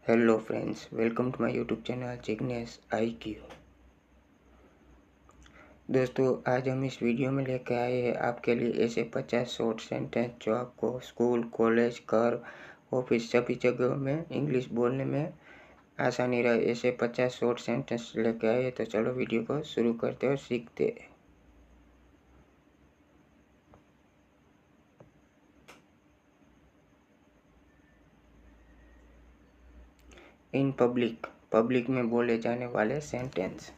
Hello friends, welcome to my YouTube channel Jignesh IQ। दोस्तों, आज हम इस वीडियो में लेकर आए हैं आपके लिए ऐसे 50 शॉर्ट सेंटेंस जो आपको स्कूल, कॉलेज, घर, ऑफिस सभी जगहों में इंग्लिश बोलने में आसानी रहे। ऐसे 50 शॉर्ट सेंटेंस लेकर आए हैं, तो चलो वीडियो को शुरू करते और सीखते हैं। इन पब्लिक, पब्लिक में बोले जाने वाले सेंटेंस।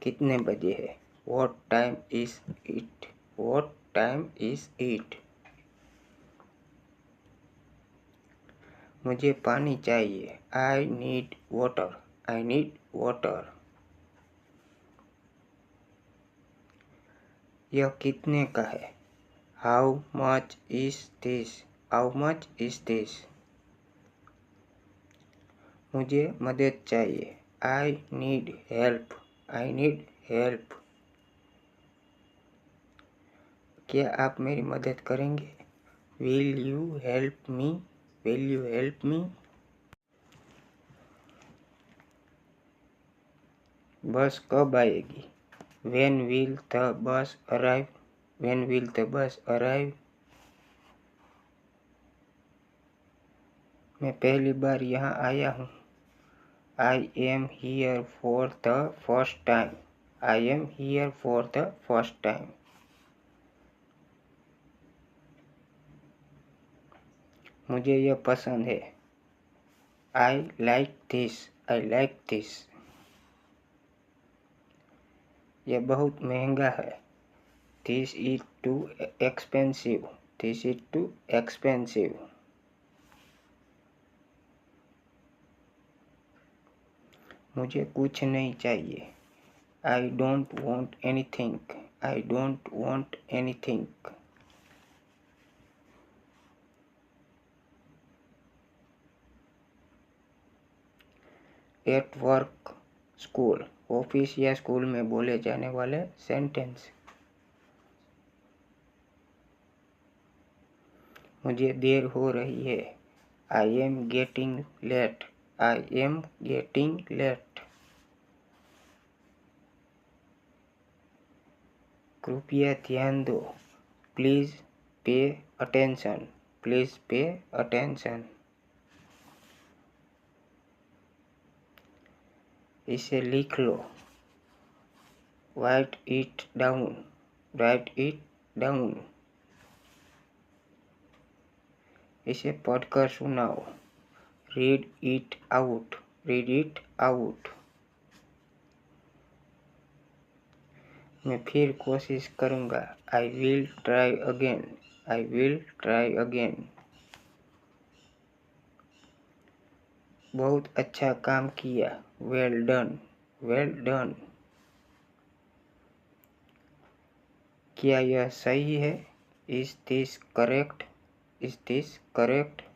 कितने बजे है? What time is it? What time is it? मुझे पानी चाहिए। I need water. I need water. यह कितने का है? How much is this? How much is this? मुझे मदद चाहिए। I need help. I need help. क्या आप मेरी मदद करेंगे? Will you help me? Will you help me? बस कब आएगी? When will the bus arrive? When will the bus arrive? मैं पहली बार यहाँ आया हूँ। I am here for the first time. I am here for the first time. मुझे यह पसंद है। I like this. I like this. यह बहुत महंगा है। This is too expensive. This is too expensive. मुझे कुछ नहीं चाहिए। I don't want anything. I don't want anything. At work, school, office या स्कूल में बोले जाने वाले सेंटेंस। मुझे देर हो रही है। I am getting late. I am getting late. कृपया ध्यान दो। Please pay attention. Please pay attention. इसे लिख लो। Write it down. Write it down. इसे पढ़कर सुनाओ। Read it out. Read it out. मैं फिर कोशिश करूँगा। I will try again. I will try again. बहुत अच्छा काम किया। Well done. Well done. क्या यह सही है? Is this correct? Is this correct?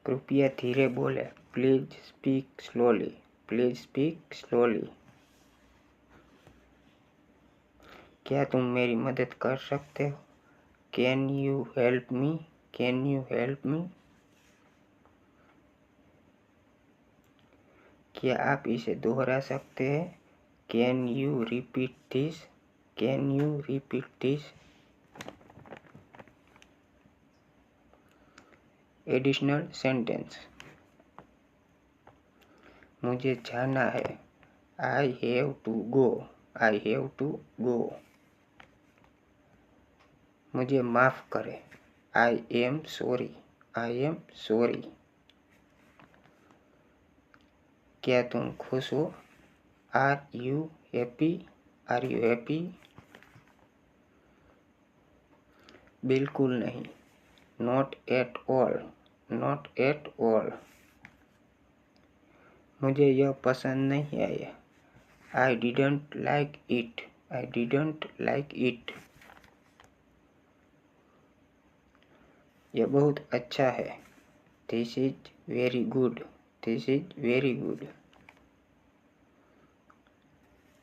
कृपया धीरे बोले। Please speak slowly. Please speak slowly. क्या तुम मेरी मदद कर सकते हो? Can you help me? Can you help me? क्या आप इसे दोहरा सकते हैं? Can you repeat this? Can you repeat this? Additional sentence. मुझे जाना है। I have to go. I have to go. मुझे माफ़ करें। I am sorry. I am sorry. क्या तुम खुश हो? Are you happy? Are you happy? बिल्कुल नहीं। Not at all. Not at all. मुझे यह पसंद नहीं आया। I didn't like it. I didn't like it. यह बहुत अच्छा है। This is very good. This is very good.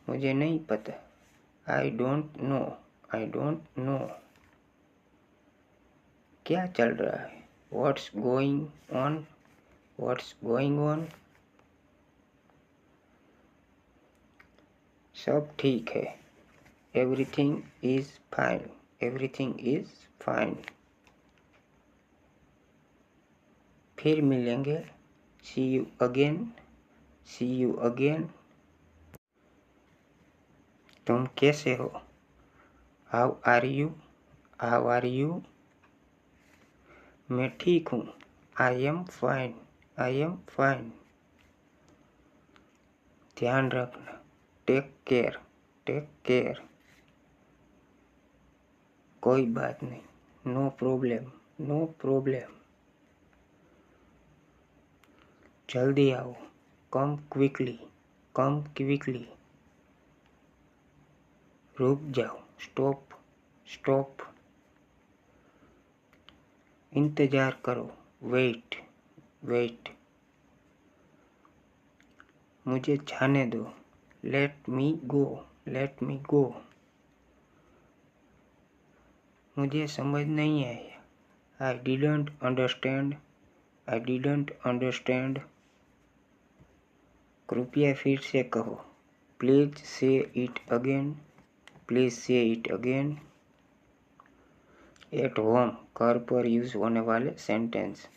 मुझे नहीं पता। I don't know. I don't know. क्या चल रहा है? What's going on? What's going on? सब ठीक है। Everything is fine. Everything is fine. फिर मिलेंगे। See you again. See you again. तुम कैसे हो? How are you? How are you? मैं ठीक हूँ। I am fine. I am fine. ध्यान रखना। Take care. Take care. कोई बात नहीं। No problem. No problem. जल्दी आओ। Come quickly. Come quickly. रुक जाओ। स्टॉप। स्टॉप। इंतजार करो। वेट। वेट। मुझे जाने दो। लेट मी गो। लेट मी गो। मुझे समझ नहीं आया। I didn't understand. I didn't understand. कृपया फिर से कहो। प्लीज से इट अगेन। प्लीज से इट अगेन। एट होम घर पर यूज होने वाले सेंटेंस।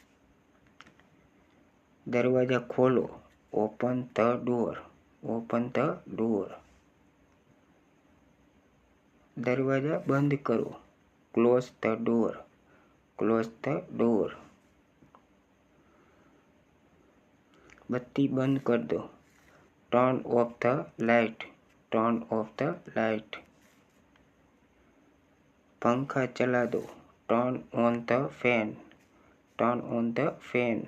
दरवाजा खोलो। Open the door. Open the door. दरवाजा बंद करो। Close the door. Close the door. बत्ती बंद कर दो। Turn off the light. Turn off the light. पंखा चला दो। Turn on the fan. Turn on the fan.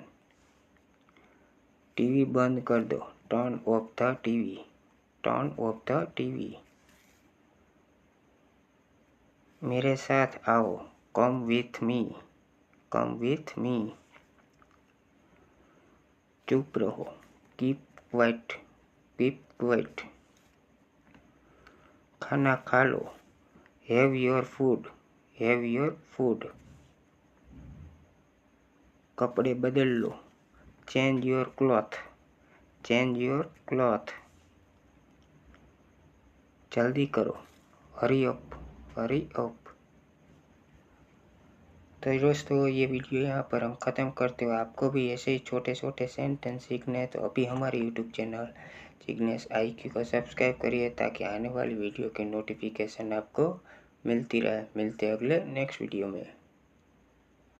TV बंद कर दो। Turn off the TV. Turn off the TV. मेरे साथ आओ। Come with me. Come with me. चुप रहो। Keep quiet. Keep quiet. खाना खा लो। Have your food. Have your food. कपड़े बदल लो। Change your cloth. Change your cloth. जल्दी करो। Hurry up. Hurry up. तो दोस्तों ये वीडियो यहाँ पर हम ख़त्म करते हुए, आपको भी ऐसे ही छोटे छोटे सेंटेंस सीखने हैं तो अभी हमारे यूट्यूब चैनल जिग्नेश IQ को सब्सक्राइब करिए ताकि आने वाली वीडियो की नोटिफिकेशन आपको मिलती रहे। मिलते अगले नेक्स्ट वीडियो में।